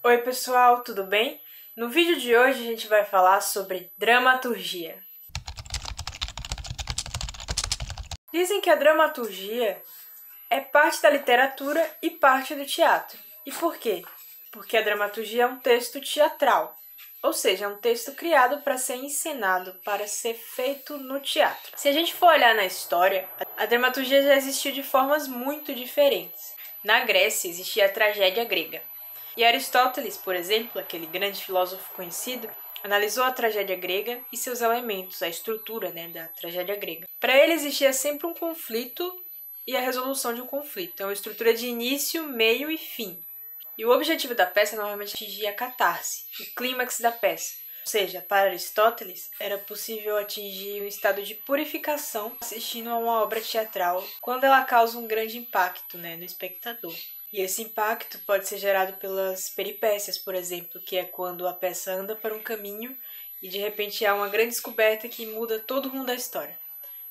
Oi pessoal, tudo bem? No vídeo de hoje a gente vai falar sobre dramaturgia. Dizem que a dramaturgia é parte da literatura e parte do teatro. E por quê? Porque a dramaturgia é um texto teatral, ou seja, é um texto criado para ser encenado, para ser feito no teatro. Se a gente for olhar na história, a dramaturgia já existiu de formas muito diferentes. Na Grécia existia a tragédia grega. E Aristóteles, por exemplo, aquele grande filósofo conhecido, analisou a tragédia grega e seus elementos, a estrutura da tragédia grega. Para ele existia sempre um conflito e a resolução de um conflito. É uma estrutura de início, meio e fim. E o objetivo da peça normalmente atingia a catarse, o clímax da peça. Ou seja, para Aristóteles, era possível atingir um estado de purificação assistindo a uma obra teatral quando ela causa um grande impacto no espectador. E esse impacto pode ser gerado pelas peripécias, por exemplo, que é quando a peça anda para um caminho e de repente há uma grande descoberta que muda todo o rumo da história.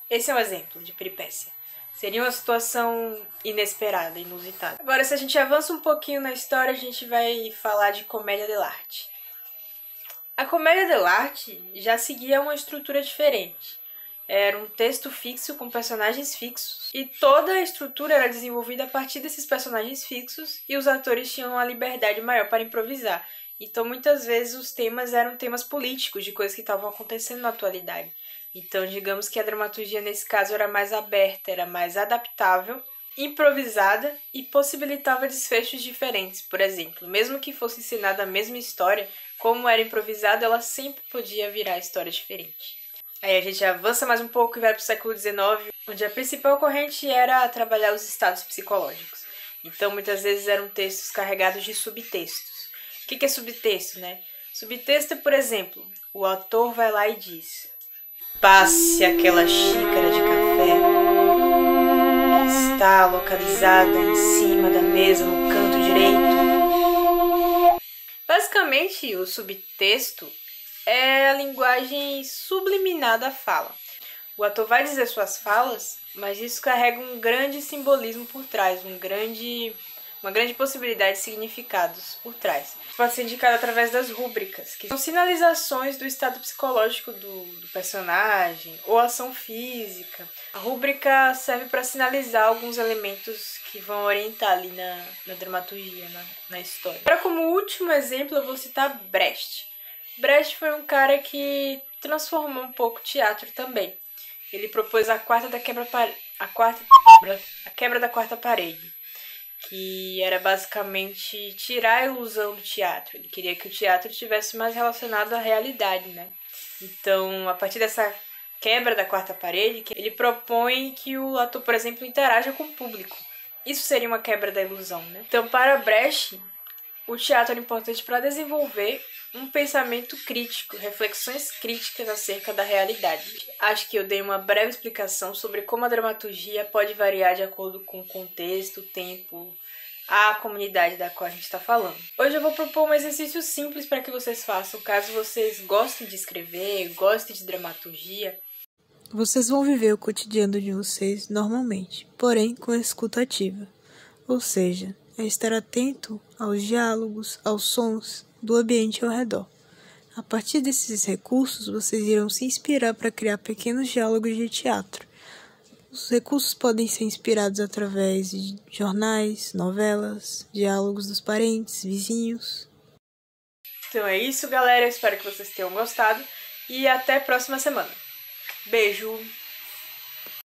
Esse é um exemplo de peripécia. Seria uma situação inesperada, inusitada. Agora, se a gente avança um pouquinho na história, a gente vai falar de comédia dell'arte. A comédia dell'arte já seguia uma estrutura diferente. Era um texto fixo com personagens fixos e toda a estrutura era desenvolvida a partir desses personagens fixos e os atores tinham uma liberdade maior para improvisar. Então, muitas vezes, os temas eram temas políticos, de coisas que estavam acontecendo na atualidade. Então, digamos que a dramaturgia, nesse caso, era mais aberta, era mais adaptável, improvisada e possibilitava desfechos diferentes. Por exemplo, mesmo que fosse ensinada a mesma história, como era improvisada, ela sempre podia virar história diferente. Aí a gente avança mais um pouco e vai para o século XIX, onde a principal corrente era trabalhar os estados psicológicos. Então, muitas vezes eram textos carregados de subtextos. O que é subtexto, Subtexto é, por exemplo, o autor vai lá e diz: passe aquela xícara de café que está localizada em cima da mesa no canto direito. Basicamente, o subtexto é a linguagem subliminar da fala. O ator vai dizer suas falas, mas isso carrega um grande simbolismo por trás, uma grande possibilidade de significados por trás. Pode ser indicado através das rúbricas, que são sinalizações do estado psicológico do personagem ou ação física. A rúbrica serve para sinalizar alguns elementos que vão orientar ali na dramaturgia, na história. Agora, como último exemplo, eu vou citar Brecht. Brecht foi um cara que transformou um pouco o teatro também. Ele propôs a quebra da quarta parede, que era basicamente tirar a ilusão do teatro. Ele queria que o teatro estivesse mais relacionado à realidade, Então, a partir dessa quebra da quarta parede, ele propõe que o ator, por exemplo, interaja com o público. Isso seria uma quebra da ilusão, Então, para Brecht, o teatro era importante para desenvolver um pensamento crítico, reflexões críticas acerca da realidade. Acho que eu dei uma breve explicação sobre como a dramaturgia pode variar de acordo com o contexto, o tempo, a comunidade da qual a gente está falando. Hoje eu vou propor um exercício simples para que vocês façam, caso vocês gostem de escrever, gostem de dramaturgia. Vocês vão viver o cotidiano de vocês normalmente, porém com escuta ativa, ou seja, é estar atento aos diálogos, aos sons do ambiente ao redor. A partir desses recursos, vocês irão se inspirar para criar pequenos diálogos de teatro. Os recursos podem ser inspirados através de jornais, novelas, diálogos dos parentes, vizinhos. Então é isso, galera. Espero que vocês tenham gostado e até a próxima semana. Beijo!